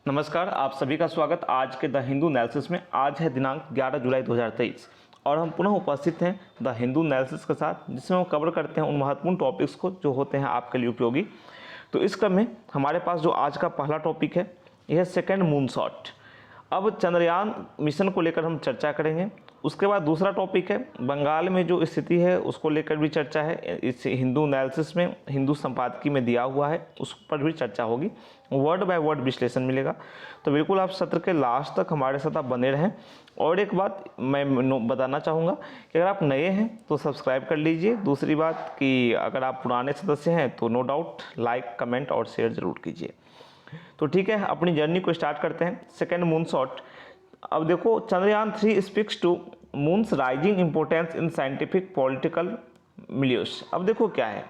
नमस्कार, आप सभी का स्वागत आज के द हिंदू एनालिसिस में। आज है दिनांक 11 जुलाई 2023 और हम पुनः उपस्थित हैं द हिंदू एनालिसिस के साथ, जिसमें हम कवर करते हैं उन महत्वपूर्ण टॉपिक्स को जो होते हैं आपके लिए उपयोगी। तो इस क्रम में हमारे पास जो आज का पहला टॉपिक है यह है सेकेंड मूनशॉट। अब चंद्रयान मिशन को लेकर हम चर्चा करेंगे। उसके बाद दूसरा टॉपिक है बंगाल में जो स्थिति है उसको लेकर भी चर्चा है। इस हिंदू एनालिसिस में, हिंदू संपादकीय में दिया हुआ है, उस पर भी चर्चा होगी। वर्ड बाय वर्ड विश्लेषण मिलेगा। तो बिल्कुल आप सत्र के लास्ट तक हमारे साथ आप बने रहें। और एक बात मैं बताना चाहूँगा कि अगर आप नए हैं तो सब्सक्राइब कर लीजिए। दूसरी बात कि अगर आप पुराने सदस्य हैं तो नो डाउट लाइक, कमेंट और शेयर जरूर कीजिए। तो ठीक है, अपनी जर्नी को स्टार्ट करते हैं। Second moonshot. अब देखो, Chandrayaan 3 speaks to moon's rising importance in scientific political milieus. अब देखो क्या है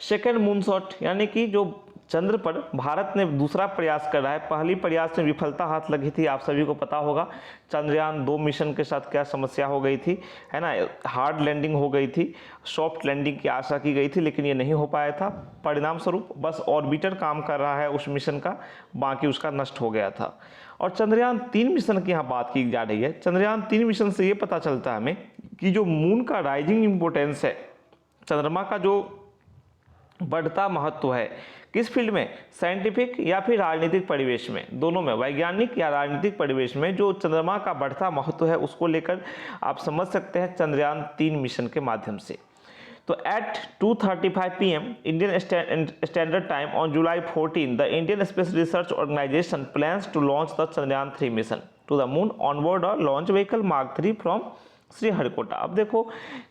सेकेंड मूनशॉट, यानी कि जो चंद्र पर भारत ने दूसरा प्रयास कर रहा है। पहली प्रयास में विफलता हाथ लगी थी, आप सभी को पता होगा। चंद्रयान 2 मिशन के साथ क्या समस्या हो गई थी, है ना। हार्ड लैंडिंग हो गई थी, सॉफ्ट लैंडिंग की आशा की गई थी, लेकिन ये नहीं हो पाया था। परिणाम स्वरूप बस ऑर्बिटर काम कर रहा है उस मिशन का, बाकी उसका नष्ट हो गया था। और चंद्रयान 3 मिशन की यहाँ बात की जा रही है। चंद्रयान 3 मिशन से ये पता चलता है हमें कि जो मून का राइजिंग इंपोर्टेंस है, चंद्रमा का जो बढ़ता महत्व है, किस फील्ड में, साइंटिफिक या फिर राजनीतिक परिवेश में, दोनों में, वैज्ञानिक या राजनीतिक परिवेश में जो चंद्रमा का बढ़ता महत्व है उसको लेकर आप समझ सकते हैं चंद्रयान 3 मिशन के माध्यम से। तो at 2:35 PM Indian standard time on July 14 the Indian Space Research Organisation plans to launch the Chandrayaan 3 mission to the moon on board a launch vehicle mark 3 from Sriharikota. अब देखो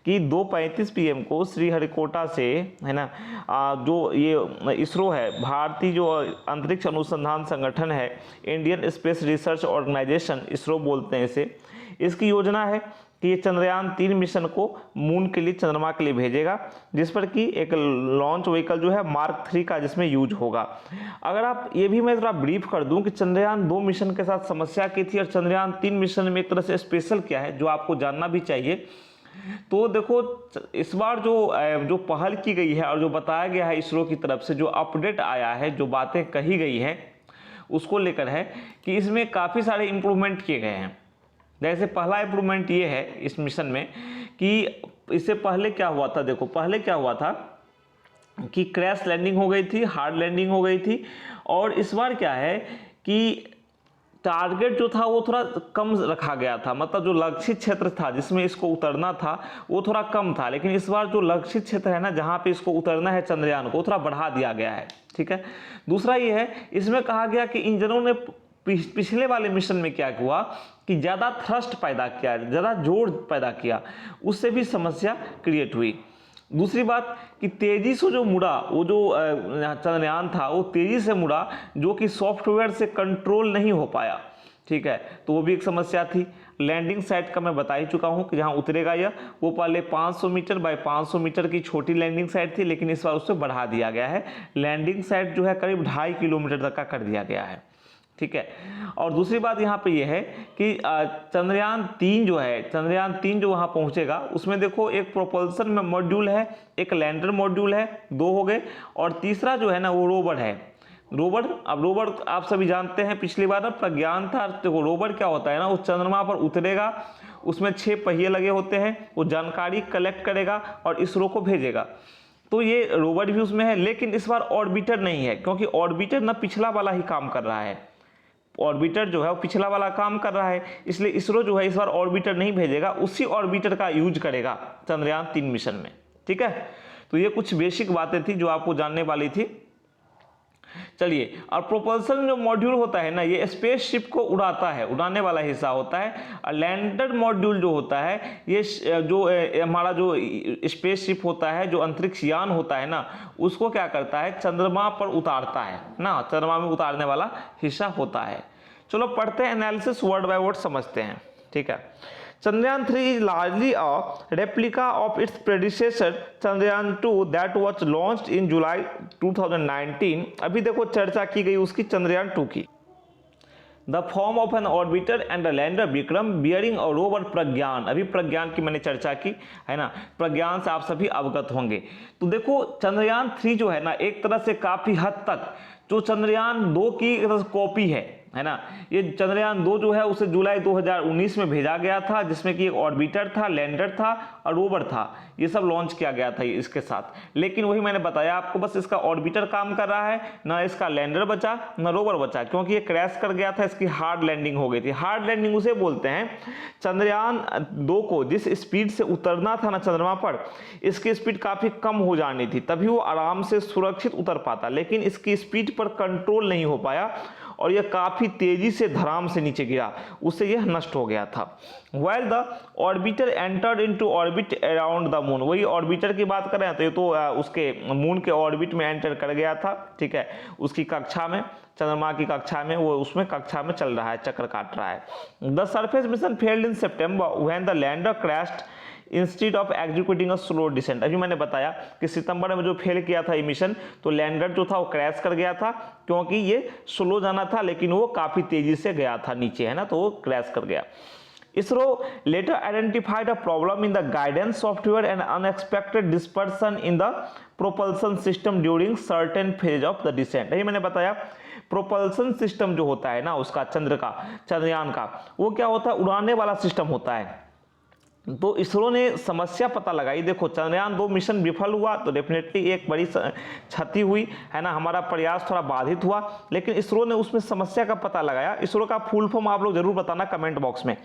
कि 2:35 PM को श्रीहरिकोटा से, है ना, जो ये इसरो है, भारतीय जो अंतरिक्ष अनुसंधान संगठन है, Indian Space Research Organisation ISRO बोलते हैं इसे, इसकी योजना है कि ये चंद्रयान 3 मिशन को मून के लिए, चंद्रमा के लिए भेजेगा, जिस पर कि एक लॉन्च व्हीकल जो है मार्क 3 का जिसमें यूज होगा। अगर आप ये भी मैं थोड़ा ब्रीफ कर दूं कि चंद्रयान 2 मिशन के साथ समस्या की थी और चंद्रयान 3 मिशन में एक तरह से स्पेशल क्या है जो आपको जानना भी चाहिए। तो देखो, इस बार जो पहल की गई है और जो बताया गया है इसरो की तरफ से, जो अपडेट आया है, जो बातें कही गई हैं उसको लेकर है कि इसमें काफ़ी सारे इंप्रूवमेंट किए गए हैं। जैसे पहला इंप्रूवमेंट ये है इस मिशन में कि इससे पहले क्या हुआ था, देखो पहले क्या हुआ था कि क्रैश लैंडिंग हो गई थी, हार्ड लैंडिंग हो गई थी। और इस बार क्या है कि टारगेट जो था वो थोड़ा कम रखा गया था, मतलब जो लक्षित क्षेत्र था जिसमें इसको उतरना था वो थोड़ा कम था। लेकिन इस बार जो लक्षित क्षेत्र है ना, जहाँ पे इसको उतरना है चंद्रयान को, थोड़ा बढ़ा दिया गया है। ठीक है। दूसरा ये है, इसमें कहा गया कि इंजनों ने पिछले वाले मिशन में क्या हुआ कि ज़्यादा थ्रस्ट पैदा किया, ज़्यादा जोर पैदा किया, उससे भी समस्या क्रिएट हुई। दूसरी बात कि तेज़ी से जो मुड़ा, वो जो चंद्रयान था वो तेज़ी से मुड़ा, जो कि सॉफ्टवेयर से कंट्रोल नहीं हो पाया। ठीक है, तो वो भी एक समस्या थी। लैंडिंग साइट का मैं बता ही चुका हूँ कि जहाँ उतरेगा यह, वो पहले 500 मीटर बाय 500 मीटर की छोटी लैंडिंग साइट थी, लेकिन इस बार उससे बढ़ा दिया गया है। लैंडिंग साइट जो है करीब 2.5 किलोमीटर तक का कर दिया गया है। ठीक है। और दूसरी बात यहाँ पे यह है कि चंद्रयान 3 जो है, चंद्रयान 3 जो वहाँ पहुँचेगा उसमें देखो एक प्रोपल्सन में मॉड्यूल है, एक लैंडर मॉड्यूल है, 2 हो गए, और तीसरा जो है ना वो रोवर है। रोवर, अब रोवर आप सभी जानते हैं, पिछली बार ना प्रज्ञान था। देखो रोवर क्या होता है ना, वो चंद्रमा पर उतरेगा, उसमें 6 पहिए लगे होते हैं, वो जानकारी कलेक्ट करेगा और इसरो को भेजेगा। तो ये रोवर भी उसमें है, लेकिन इस बार ऑर्बिटर नहीं है, क्योंकि ऑर्बिटर ना पिछला वाला ही काम कर रहा है। ऑर्बिटर जो है वो पिछला वाला काम कर रहा है, इसलिए इसरो जो है इस बार ऑर्बिटर नहीं भेजेगा, उसी ऑर्बिटर का यूज करेगा चंद्रयान 3 मिशन में। ठीक है। तो ये कुछ बेसिक बातें थी जो आपको जानने वाली थी। चलिए, और प्रोपल्सन जो मॉड्यूल होता है ना, ये स्पेसशिप को उड़ाता है, उड़ाने वाला हिस्सा होता है। और लैंडर मॉड्यूल जो होता है, ये जो हमारा जो स्पेसशिप होता है, जो अंतरिक्ष यान होता है ना, उसको क्या करता है, चंद्रमा पर उतारता है ना, चंद्रमा में उतारने वाला हिस्सा होता है। चलो पढ़ते हैं, एनालिसिस वर्ड बाय वर्ड समझते हैं। ठीक है। Chandrayaan 3 is largely a replica of its predecessor Chandrayaan 2 that was launched in July 2019। अभी देखो चर्चा की गई उसकी चंद्रयान 2 की। The form of an orbiter and the lander Vikram bearing और रोवर प्रज्ञान। अभी प्रज्ञान की मैंने चर्चा की है ना, प्रज्ञान से आप सभी अवगत होंगे। तो देखो चंद्रयान 3 जो है ना, एक तरह से काफी हद तक जो चंद्रयान 2 की कॉपी है ना। ये चंद्रयान 2 जो है उसे जुलाई 2019 में भेजा गया था, जिसमें कि एक ऑर्बिटर था, लैंडर था और रोवर था। ये सब लॉन्च किया गया था इसके साथ। लेकिन वही मैंने बताया आपको, बस इसका ऑर्बिटर काम कर रहा है, ना इसका लैंडर बचा ना रोवर बचा, क्योंकि ये क्रैश कर गया था, इसकी हार्ड लैंडिंग हो गई थी। हार्ड लैंडिंग उसे बोलते हैं, चंद्रयान 2 को जिस स्पीड से उतरना था ना चंद्रमा पर, इसकी स्पीड काफी कम हो जानी थी, तभी वो आराम से सुरक्षित उतर पाता, लेकिन इसकी स्पीड पर कंट्रोल नहीं हो पाया और यह काफी तेजी से धराम से नीचे गिरा, उससे यह नष्ट हो गया था। While the orbiter entered into orbit around the moon, वही ऑर्बिटर की बात कर रहे हैं तो ये तो उसके मून के ऑर्बिट में एंटर कर गया था, ठीक है, उसकी कक्षा में, चंद्रमा की कक्षा में, वो उसमें कक्षा में चल रहा है, चक्कर काट रहा है। The surface mission failed in September when the lander crashed instead of executing a slow descent. अभी मैंने बताया कि सितंबर में जो फेल किया था ये मिशन, तो लैंडर जो था वो क्रैश कर गया था, क्योंकि ये स्लो जाना था लेकिन वो काफी तेजी से गया था नीचे, है ना, तो वो क्रैश कर गया। ISRO later identified a problem in the guidance software and unexpected dispersion in the propulsion system during certain phase of the descent. यही मैंने बताया, प्रोपल्सन सिस्टम जो होता है ना उसका, चंद्रयान का, वो क्या होता है, उड़ाने वाला सिस्टम होता है। तो इसरो ने समस्या पता लगाई। देखो चंद्रयान 2 मिशन विफल हुआ तो डेफिनेटली एक बड़ी क्षति हुई, है ना, हमारा प्रयास थोड़ा बाधित हुआ, लेकिन इसरो ने उसमें समस्या का पता लगाया। इसरो का फुल फॉर्म आप लोग जरूर बताना कमेंट बॉक्स में।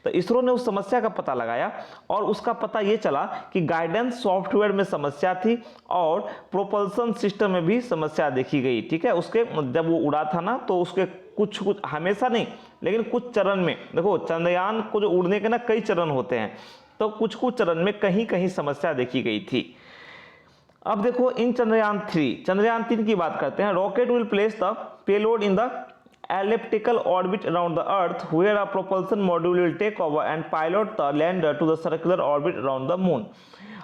तो इसरो ने उस समस्या का पता लगाया और उसका पता ये चला कि गाइडेंस सॉफ्टवेयर में समस्या थी और प्रोपल्सन सिस्टम में भी समस्या देखी गई, ठीक है। उसके जब वो उड़ा था ना, तो उसके कुछ हमेशा नहीं लेकिन कुछ चरण में, देखो चंद्रयान को जो उड़ने के ना कई चरण होते हैं, तो कुछ चरण में कहीं कहीं समस्या देखी गई थी। अब देखो इन चंद्रयान 3 की बात करते हैं। Rocket will place the payload in the elliptical orbit around the earth where a propulsion module will take over and pilot the lander to the circular orbit around the moon।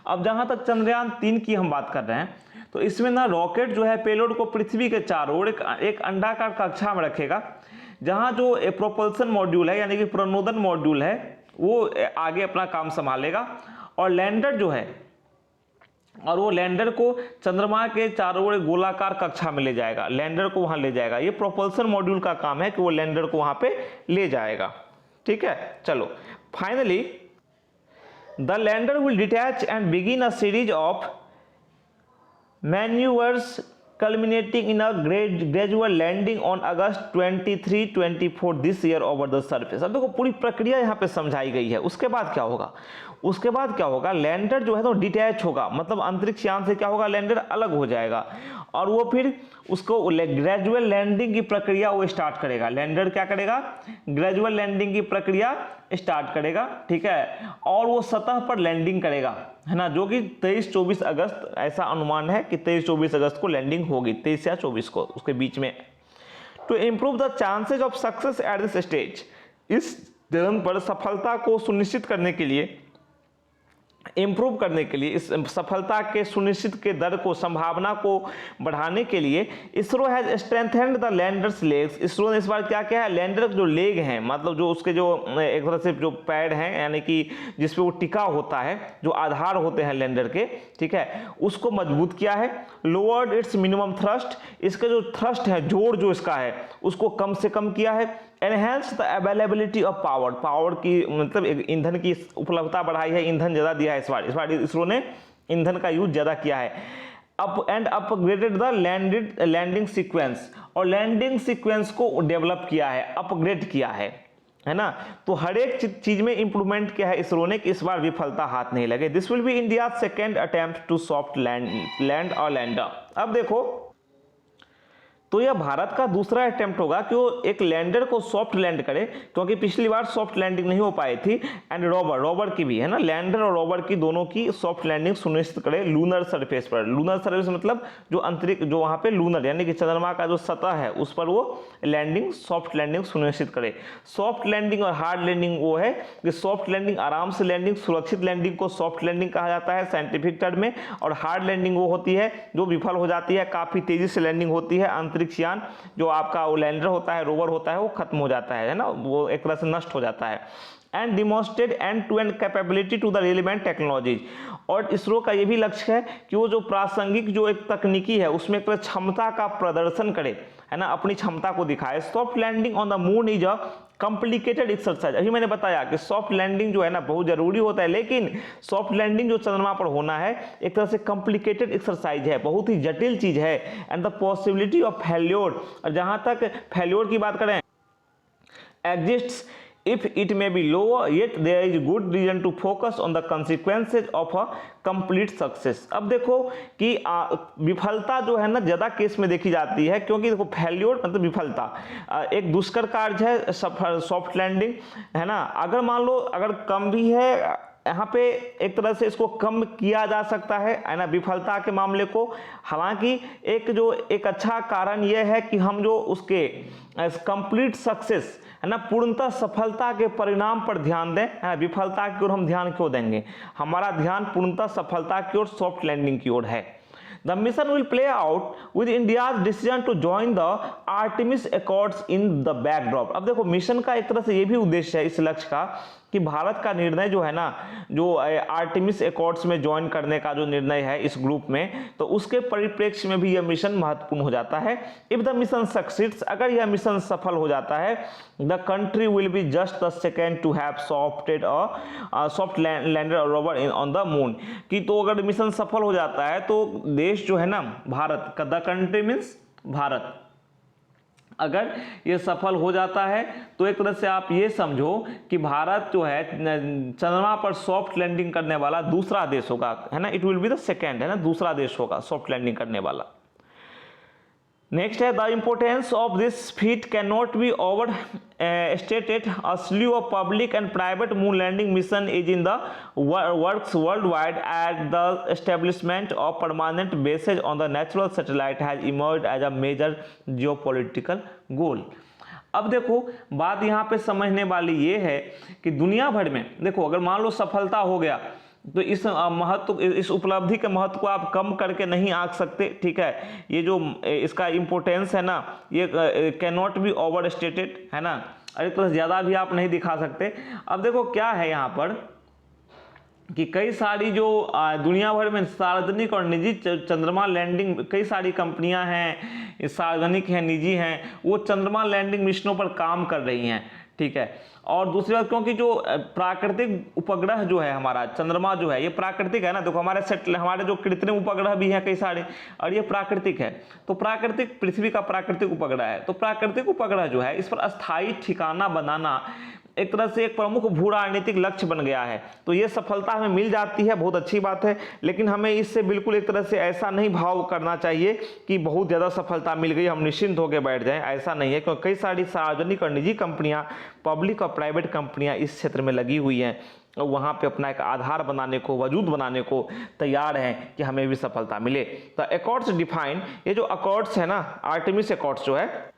अब जहां तक चंद्रयान 3 की हम बात कर रहे हैं, तो इसमें ना रॉकेट जो है पेलोड को पृथ्वी के चारों ओर एक अंडाकार कक्षा में रखेगा, जहां जो प्रोपल्सन मॉड्यूल है यानी कि प्रणोदन मॉड्यूल है वो आगे अपना काम संभालेगा, और लैंडर जो है, और वो लैंडर को चंद्रमा के चारों ओर गोलाकार कक्षा में ले जाएगा, लैंडर को वहां ले जाएगा। ये प्रोपल्सन मॉड्यूल का काम है कि वो लैंडर को वहां पे ले जाएगा, ठीक है। चलो finally the lander will detach and begin a series of manoeuvres culminating in a gradual landing on August 23-24 this year over the surface। अब देखो पूरी प्रक्रिया यहाँ पे समझाई गई है। उसके बाद क्या होगा, उसके बाद क्या होगा, लैंडर जो है तो डिटैच होगा, मतलब अंतरिक्ष यान से क्या होगा, लैंडर अलग हो जाएगा और वो फिर उसको ग्रेजुअल लैंडिंग की प्रक्रिया वो स्टार्ट करेगा। लैंडर क्या करेगा, ग्रेजुअल लैंडिंग की प्रक्रिया स्टार्ट करेगा, ठीक है, और वो सतह पर लैंडिंग करेगा, है ना, जो कि 23-24 अगस्त, ऐसा अनुमान है कि 23-24 अगस्त को लैंडिंग होगी, 23 या 24 को, उसके बीच में। To improve the chances of success at this stage, इस चरण पर सफलता को सुनिश्चित करने के लिए, इम्प्रूव करने के लिए, इस सफलता के सुनिश्चित के दर को, संभावना को बढ़ाने के लिए ISRO has strengthened the landers legs. ISRO ने इस बार क्या किया है, लैंडर जो लेग हैं, मतलब जो उसके जो एक तरह से जो पैड हैं, यानी कि जिस पे वो टिका होता है, जो आधार होते हैं लैंडर के, ठीक है, उसको मजबूत किया है। लोअर्ड इट्स मिनिमम थ्रस्ट, इसका जो थ्रस्ट है, जोड़ जो इसका है, उसको कम से कम किया है। Enhance the availability of power की मतलब ईंधन की उपलब्धता बढ़ाई है, ईंधन ज्यादा दिया है इस बार इसरो ने ईंधन का यूज ज्यादा किया है। अपग्रेडेड द लैंडिंग सीक्वेंस, और लैंडिंग सीक्वेंस को डेवलप किया है, अपग्रेड किया है ना। तो हर एक चीज में इंप्रूवमेंट किया है इसरो ने कि इस बार विफलता हाथ नहीं लगे। This will be India second attempt to soft land और लैंडर। अब देखो तो यह भारत का दूसरा अटेम्प्ट होगा कि वो एक लैंडर को सॉफ्ट लैंड करे, क्योंकि पिछली बार सॉफ्ट लैंडिंग नहीं हो पाई थी। एंड रोवर की भी, है ना, लैंडर और रोवर की दोनों की सॉफ्ट लैंडिंग सुनिश्चित करे लूनर सरफेस पर। लूनर सरफेस मतलब जो अंतरिक्ष, जो वहां पे लूनर यानी कि चंद्रमा का जो सतह है उस पर वो लैंडिंग, सॉफ्ट लैंडिंग सुनिश्चित करे। सॉफ्ट लैंडिंग और हार्ड लैंडिंग वो है कि सॉफ्ट लैंडिंग आराम से लैंडिंग, सुरक्षित लैंडिंग को सॉफ्ट लैंडिंग कहा जाता है साइंटिफिक टर्म में, और हार्ड लैंडिंग वो होती है जो विफल हो जाती है, काफी तेजी से लैंडिंग होती है, अंतरिक्ष अंतरिक्षयान जो आपका वो लैंडर होता है, रोवर होता है, वो खत्म हो जाता है ना, वो एक तरह से नष्ट हो जाता है। And demonstrate end to end capability to the relevant technologies, और इसरो का ये भी लक्ष्य है कि वो जो प्रासंगिक जो एक तकनीकी है उसमें एक तरह क्षमता का प्रदर्शन करे, है ना, अपनी क्षमता को दिखाए। Soft landing on the moon is a complicated exercise. अभी मैंने बताया कि सॉफ्ट लैंडिंग जो है ना बहुत जरूरी होता है, लेकिन सॉफ्ट लैंडिंग जो चंद्रमा पर होना है एक तरह से कॉम्प्लिकेटेड एक्सरसाइज है, बहुत ही जटिल चीज है। And the possibility of failure, और जहां तक फेल्योर की बात करें, exists if it may be lower, yet there is good reason to focus on the consequences of a complete success। अब देखो कि विफलता जो है ना ज़्यादा केस में देखी जाती है, क्योंकि देखो फेल्योर मतलब विफलता एक दुष्कर कार्य है सॉफ्ट लैंडिंग, है ना। अगर मान लो अगर कम भी है, यहाँ पे एक तरह से इसको कम किया जा सकता है ना, विफलता के मामले को। हालांकि एक अच्छा कारण यह है कि हम जो उसके कंप्लीट सक्सेस है ना, पूर्णतः सफलता के परिणाम पर ध्यान दें, है ना। विफलता की ओर हम ध्यान क्यों देंगे, हमारा ध्यान पूर्णतः सफलता की ओर, सॉफ्ट लैंडिंग की ओर है। The mission will play out with India's decision to join the Artemis Accords in the backdrop। अब देखो मिशन का एक तरह से ये भी उद्देश्य है इस लक्ष्य का कि भारत का निर्णय जो है ना, जो आर्टेमिस एकॉर्ड्स में ज्वाइन करने का जो निर्णय है इस ग्रुप में, तो उसके परिप्रेक्ष्य में भी यह मिशन महत्वपूर्ण हो जाता है। इफ द मिशन सक्सीड्स, अगर यह मिशन सफल हो जाता है, the country will be just the second to have soft lander rover on the moon. कि तो अगर मिशन सफल हो जाता है तो देश जो है ना, भारत का, द कंट्री मीन्स भारत, अगर ये सफल हो जाता है तो एक तरह से आप ये समझो कि भारत जो है चंद्रमा पर सॉफ्ट लैंडिंग करने वाला दूसरा देश होगा, है ना। It will be the second, है ना, दूसरा देश होगा सॉफ्ट लैंडिंग करने वाला। नेक्स्ट है the importance of this feat can not be overstated. A slew of public and private moon landing mission is in the works worldwide at the establishment of permanent bases on the natural satellite has emerged as a major geopolitical goal. अब देखो बात यहाँ पे समझने वाली ये है कि दुनिया भर में देखो अगर मान लो सफलता हो गया तो इस महत्व, इस उपलब्धि के महत्व को आप कम करके नहीं आंक सकते, ठीक है। ये जो इसका इम्पोर्टेंस है ना, ये can not be over stated, है ना, और एक तरह से ज़्यादा भी आप नहीं दिखा सकते। अब देखो क्या है यहाँ पर कि कई सारी जो दुनिया भर में सार्वजनिक और निजी चंद्रमा लैंडिंग, कई सारी कंपनियां हैं, सार्वजनिक हैं, निजी हैं, वो चंद्रमा लैंडिंग मिशनों पर काम कर रही हैं, ठीक है। और दूसरी बात, क्योंकि जो प्राकृतिक उपग्रह जो है हमारा चंद्रमा जो है ये प्राकृतिक है ना, देखो हमारे जो कृत्रिम उपग्रह भी हैं कई सारे, और ये प्राकृतिक है। तो प्राकृतिक पृथ्वी का प्राकृतिक उपग्रह है, तो प्राकृतिक उपग्रह जो है इस पर अस्थायी ठिकाना बनाना एक तरह से एक प्रमुख भू राजनीतिक लक्ष्य बन गया है। तो ये सफलता हमें मिल जाती है, बहुत अच्छी बात है, लेकिन हमें इससे बिल्कुल एक तरह से ऐसा नहीं भाव करना चाहिए कि बहुत ज़्यादा सफलता मिल गई हम निश्चिंत होकर बैठ जाएं, ऐसा नहीं है। क्योंकि कई सारी सार्वजनिक और निजी कंपनियां, पब्लिक और प्राइवेट कंपनियां इस क्षेत्र में लगी हुई हैं और वहाँ पे अपना एक आधार बनाने को, वजूद बनाने को तैयार हैं कि हमें भी सफलता मिले। तो एकॉर्ड्स डिफाइन, ये जो एकॉर्ड्स है ना, आर्टेमिस एकॉर्ड्स जो है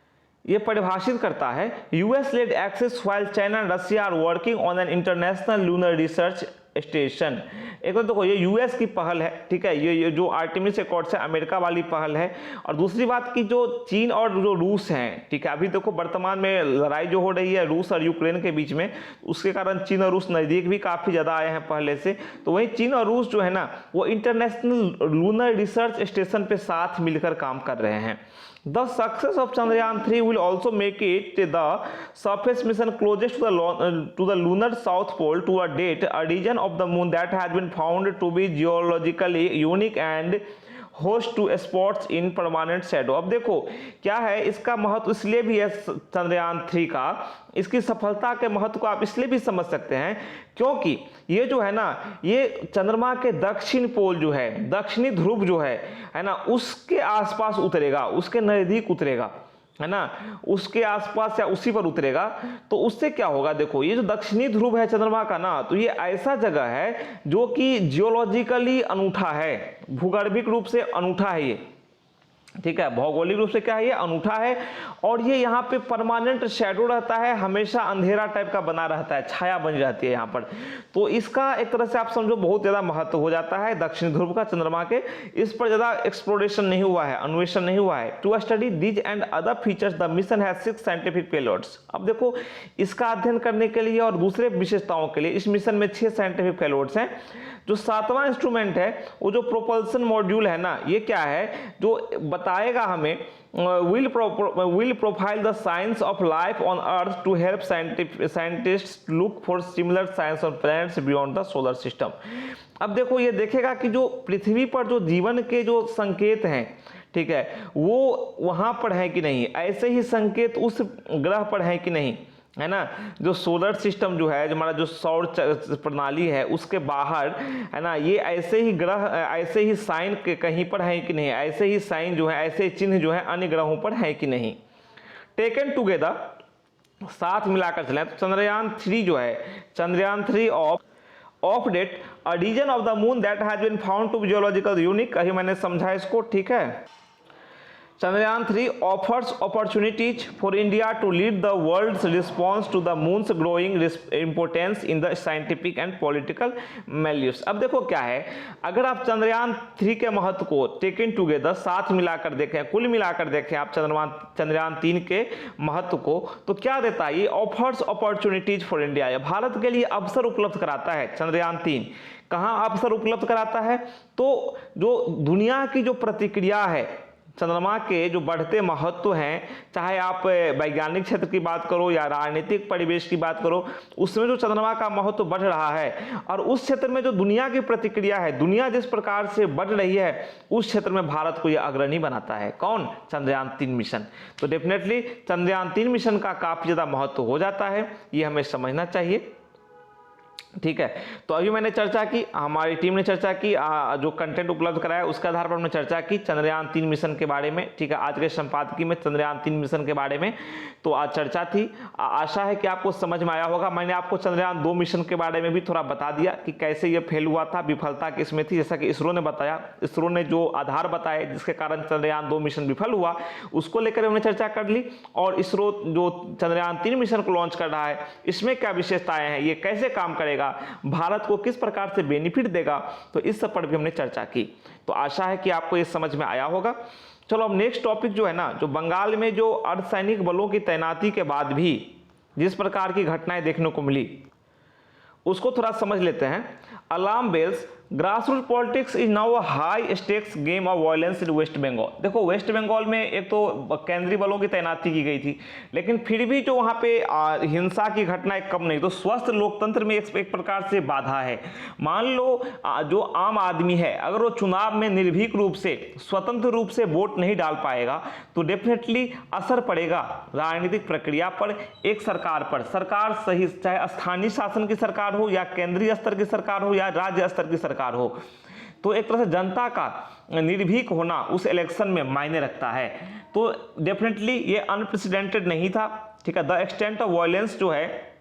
ये परिभाषित करता है US led axis while China and Russia are working on an international lunar research station. एक तो देखो ये यूएस की पहल है, ठीक है, ये जो आर्टेमिस एकॉर्ड्स है अमेरिका वाली पहल है। और दूसरी बात कि जो चीन और जो रूस हैं, ठीक है, अभी देखो वर्तमान में लड़ाई जो हो रही है रूस और यूक्रेन के बीच में, उसके कारण चीन और रूस नज़दीक भी काफ़ी ज़्यादा आए हैं पहले से। तो वहीं चीन और रूस जो है ना वो इंटरनेशनल लूनर रिसर्च स्टेशन पे साथ मिलकर काम कर रहे हैं। The success of Chandrayaan 3 will also make it the surface mission closest to the lunar south pole to a date, a region of the moon that has been found to be geologically unique and host to spots in permanent shadow. अब देखो क्या है, इसका महत्व इसलिए भी है चंद्रयान 3 का, इसकी सफलता के महत्व को आप इसलिए भी समझ सकते हैं क्योंकि ये जो है ना, ये चंद्रमा के दक्षिण पोल जो है, दक्षिणी ध्रुव जो है ना, उसके आसपास उतरेगा, उसके नजदीक उतरेगा, है ना, उसके आसपास या उसी पर उतरेगा। तो उससे क्या होगा, देखो ये जो दक्षिणी ध्रुव है चंद्रमा का ना, तो ये ऐसा जगह है जो कि जियोलॉजिकली अनूठा है, भूगर्भिक रूप से अनूठा है ये, ठीक है, भौगोलिक रूप से क्या है, ये अनूठा है और ये यहाँ पे परमानेंट शैडो रहता है, हमेशा अंधेरा टाइप का बना रहता है, छाया बनी रहती है यहाँ पर। तो इसका एक तरह से आप समझो बहुत ज़्यादा महत्व हो जाता है दक्षिण ध्रुव का, चंद्रमा के। इस पर ज़्यादा एक्सप्लोरेशन नहीं हुआ है, अन्वेषण नहीं हुआ है। To study these and other features the mission has 6 scientific payloads. अब देखो, इसका अध्ययन करने के लिए और दूसरे विशेषताओं के लिए इस मिशन में 6 साइंटिफिक पेलोड्स हैं। जो 7वां इंस्ट्रूमेंट है, वो जो प्रोपल्सन मॉड्यूल है ना, ये क्या है, जो बताएगा हमें will profile the signs of life on earth to help scientists look for similar signs on planets beyond the solar system। अब देखो, ये देखेगा कि जो पृथ्वी पर जो जीवन के जो संकेत हैं, ठीक है, वो वहां पर है कि नहीं, ऐसे ही संकेत उस ग्रह पर है कि नहीं, है ना। जो सोलर सिस्टम जो है, जो हमारा जो सौर प्रणाली है, उसके बाहर, है ना, ये ऐसे ही ग्रह, ऐसे ही साइन कहीं पर है कि नहीं, ऐसे ही साइन जो है, ऐसे चिन्ह जो है अन्य ग्रहों पर है कि नहीं। टेकन टुगेदर, साथ मिलाकर चलें तो चंद्रयान 3 जो है, Chandrayaan 3 of date a region of the moon that has been found to be geological unique. अभी मैंने समझा इसको, ठीक है। Chandrayaan 3 offers opportunities for India to lead the world's response to the moon's growing importance in the scientific and political milieux। अब देखो क्या है, अगर आप चंद्रयान 3 के महत्व को टेकन टुगेदर साथ मिलाकर देखें, कुल मिलाकर देखें आप चंद्रयान 3 के महत्व को, तो क्या देता है, ये offers opportunities for India, Bharat के लिए अवसर उपलब्ध कराता है। चंद्रयान 3 कहाँ अवसर उपलब्ध कराता है, तो जो दुनिया की जो प्रतिक्रिया है, चंद्रमा के जो बढ़ते महत्व हैं, चाहे आप वैज्ञानिक क्षेत्र की बात करो या राजनीतिक परिवेश की बात करो, उसमें जो चंद्रमा का महत्व बढ़ रहा है, और उस क्षेत्र में जो दुनिया की प्रतिक्रिया है, दुनिया जिस प्रकार से बढ़ रही है, उस क्षेत्र में भारत को यह अग्रणी बनाता है। कौन? चंद्रयान 3 मिशन। तो डेफिनेटली चंद्रयान 3 मिशन का काफी ज्यादा महत्व हो जाता है, ये हमें समझना चाहिए, ठीक है। तो अभी मैंने चर्चा की, हमारी टीम ने चर्चा की, जो कंटेंट उपलब्ध कराया उसके आधार पर हमने चर्चा की चंद्रयान 3 मिशन के बारे में, ठीक है। आज के संपादकीय में चंद्रयान 3 मिशन के बारे में तो आज चर्चा थी। आशा है कि आपको समझ में आया होगा। मैंने आपको चंद्रयान 2 मिशन के बारे में भी थोड़ा बता दिया कि कैसे ये फेल हुआ था, विफलता किसमें थी। जैसा कि इसरो ने बताया, इसरो ने जो आधार बताए जिसके कारण चंद्रयान 2 मिशन विफल हुआ, उसको लेकर हमने चर्चा कर ली। और इसरो जो चंद्रयान 3 मिशन को लॉन्च कर रहा है, इसमें क्या विशेषताएं हैं, ये कैसे काम करेगा, भारत को किस प्रकार से बेनिफिट देगा, तो इस सब पर भी हमने चर्चा की। तो आशा है कि आपको ये समझ में आया होगा। चलो अब नेक्स्ट टॉपिक जो है ना, जो बंगाल में जो अर्धसैनिक बलों की तैनाती के बाद भी जिस प्रकार की घटनाएं देखने को मिली, उसको थोड़ा समझ लेते हैं। Alarm bells, grassroot politics is now a high stakes game of violence in West Bengal. देखो, वेस्ट बंगाल में एक तो केंद्रीय बलों की तैनाती की गई थी, लेकिन फिर भी जो वहाँ पे हिंसा की घटनाएं कम नहीं, तो स्वस्थ लोकतंत्र में एक प्रकार से बाधा है। मान लो जो आम आदमी है, अगर वो चुनाव में निर्भीक रूप से, स्वतंत्र रूप से वोट नहीं डाल पाएगा, तो डेफिनेटली असर पड़ेगा राजनीतिक प्रक्रिया पर, एक सरकार पर। सरकार सही, चाहे स्थानीय शासन की सरकार हो या केंद्रीय स्तर की सरकार हो या राज्य स्तर की सरकार हो, तो एक तरह से जनता का निर्भीक होना उस इलेक्शन में मायने रखता है। तो डेफिनेटली ये अनप्रेसिडेंटेड नहीं था, ठीक है। द एक्सटेंट ऑफ वायलेंस जो है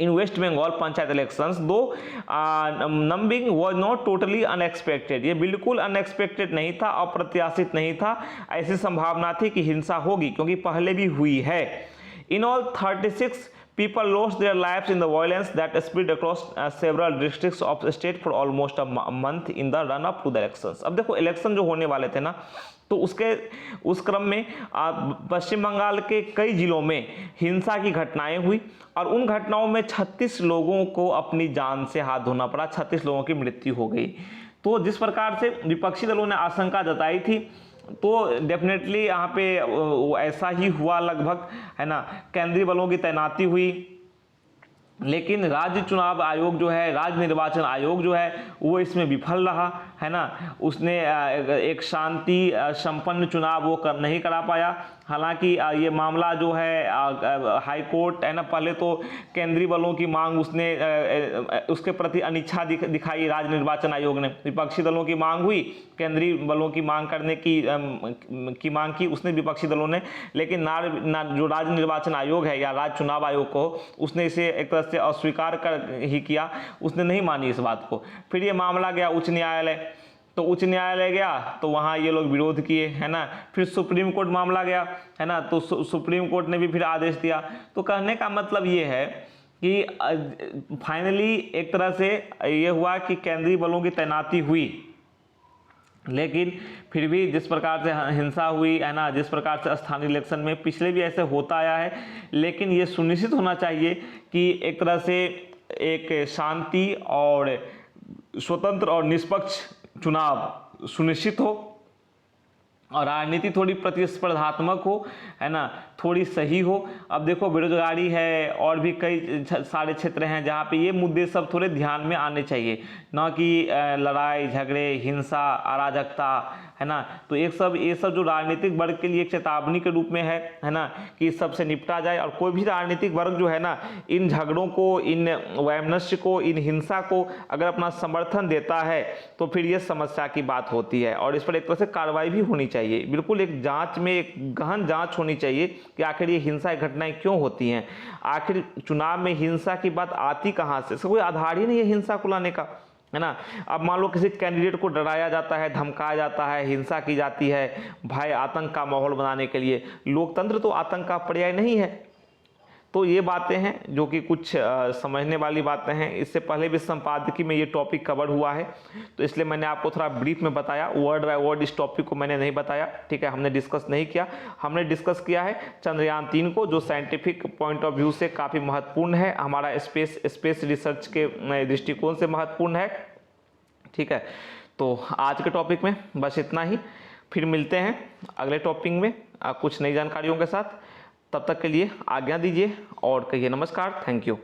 इन वेस्ट बंगाल पंचायत इलेक्शंस, दो numbing was not totally unexpected. ये बिल्कुल अनएक्सपेक्टेड नहीं था, अप्रत्याशित नहीं था। ऐसी संभावना थी कि हिंसा होगी, क्योंकि पहले भी हुई है। In all 36 people lost their lives in the violence that spread across several districts of the state for almost a month in the run up to the elections। अब देखो, इलेक्शन जो होने वाले थे ना, तो उस क्रम में पश्चिम बंगाल के कई जिलों में हिंसा की घटनाएं हुई, और उन घटनाओं में 36 लोगों को अपनी जान से हाथ धोना पड़ा, 36 लोगों की मृत्यु हो गई। तो जिस प्रकार से विपक्षी दलों ने आशंका जताई थी, तो डेफिनेटली यहाँ पे ऐसा ही हुआ लगभग, है ना। केंद्रीय बलों की तैनाती हुई, लेकिन राज्य चुनाव आयोग जो है, राज्य निर्वाचन आयोग जो है, वो इसमें विफल रहा, है ना। उसने एक शांति संपन्न चुनाव वो नहीं करा पाया। हालांकि ये मामला जो है हाई कोर्ट, है ना, पहले तो केंद्रीय बलों की मांग उसके प्रति अनिच्छा दिखाई राज्य निर्वाचन आयोग ने। विपक्षी दलों की मांग हुई, केंद्रीय बलों की मांग करने की मांग की उसने विपक्षी दलों ने, लेकिन जो राज्य निर्वाचन आयोग है या राज्य चुनाव आयोग को, उसने इसे एक तरह से अस्वीकार ही किया, उसने नहीं मानी इस बात को। फिर ये मामला गया उच्च न्यायालय, तो उच्च न्यायालय गया तो वहाँ ये लोग विरोध किए, है ना। फिर सुप्रीम कोर्ट मामला गया, है ना, तो सुप्रीम कोर्ट ने भी फिर आदेश दिया। तो कहने का मतलब ये है कि फाइनली एक तरह से ये हुआ कि केंद्रीय बलों की तैनाती हुई, लेकिन फिर भी जिस प्रकार से हिंसा हुई, है ना, जिस प्रकार से स्थानीय इलेक्शन में पिछले भी ऐसे होता आया है, लेकिन ये सुनिश्चित होना चाहिए कि एक तरह से एक शांति और स्वतंत्र और निष्पक्ष चुनाव सुनिश्चित हो और राजनीति थोड़ी प्रतिस्पर्धात्मक हो, है ना, थोड़ी सही हो। अब देखो बेरोजगारी है और भी कई सारे क्षेत्र हैं जहाँ पे ये मुद्दे सब थोड़े ध्यान में आने चाहिए, ना कि लड़ाई झगड़े, हिंसा, अराजकता, है ना। तो ये सब जो राजनीतिक वर्ग के लिए एक चेतावनी के रूप में है ना, कि इस सब से निपटा जाए। और कोई भी राजनीतिक वर्ग जो है ना, इन झगड़ों को, इन वैमनस्य को, इन हिंसा को अगर अपना समर्थन देता है तो फिर ये समस्या की बात होती है और इस पर एक तरह से कार्रवाई भी होनी चाहिए। बिल्कुल एक जांच में एक गहन जांच होनी चाहिए कि आखिर ये हिंसा की घटनाएं क्यों होती हैं, आखिर चुनाव में हिंसा की बात आती कहाँ से, इसका कोई आधार ही नहीं है हिंसा को लाने का, है ना। अब मान लो किसी कैंडिडेट को डराया जाता है, धमकाया जाता है, हिंसा की जाती है, भय आतंक का माहौल बनाने के लिए। लोकतंत्र तो आतंक का पर्याय नहीं है। तो ये बातें हैं जो कि कुछ समझने वाली बातें हैं। इससे पहले भी संपादकीय में ये टॉपिक कवर हुआ है, तो इसलिए मैंने आपको थोड़ा ब्रीफ में बताया, वर्ड बाय वर्ड इस टॉपिक को मैंने नहीं बताया, ठीक है। हमने डिस्कस नहीं किया, हमने डिस्कस किया है चंद्रयान 3 को, जो साइंटिफिक पॉइंट ऑफ व्यू से काफ़ी महत्वपूर्ण है, हमारा स्पेस रिसर्च के दृष्टिकोण से महत्वपूर्ण है, ठीक है। तो आज के टॉपिक में बस इतना ही, फिर मिलते हैं अगले टॉपिक में कुछ नई जानकारियों के साथ। तब तक के लिए आज्ञा दीजिए और कहिए नमस्कार, थैंक यू।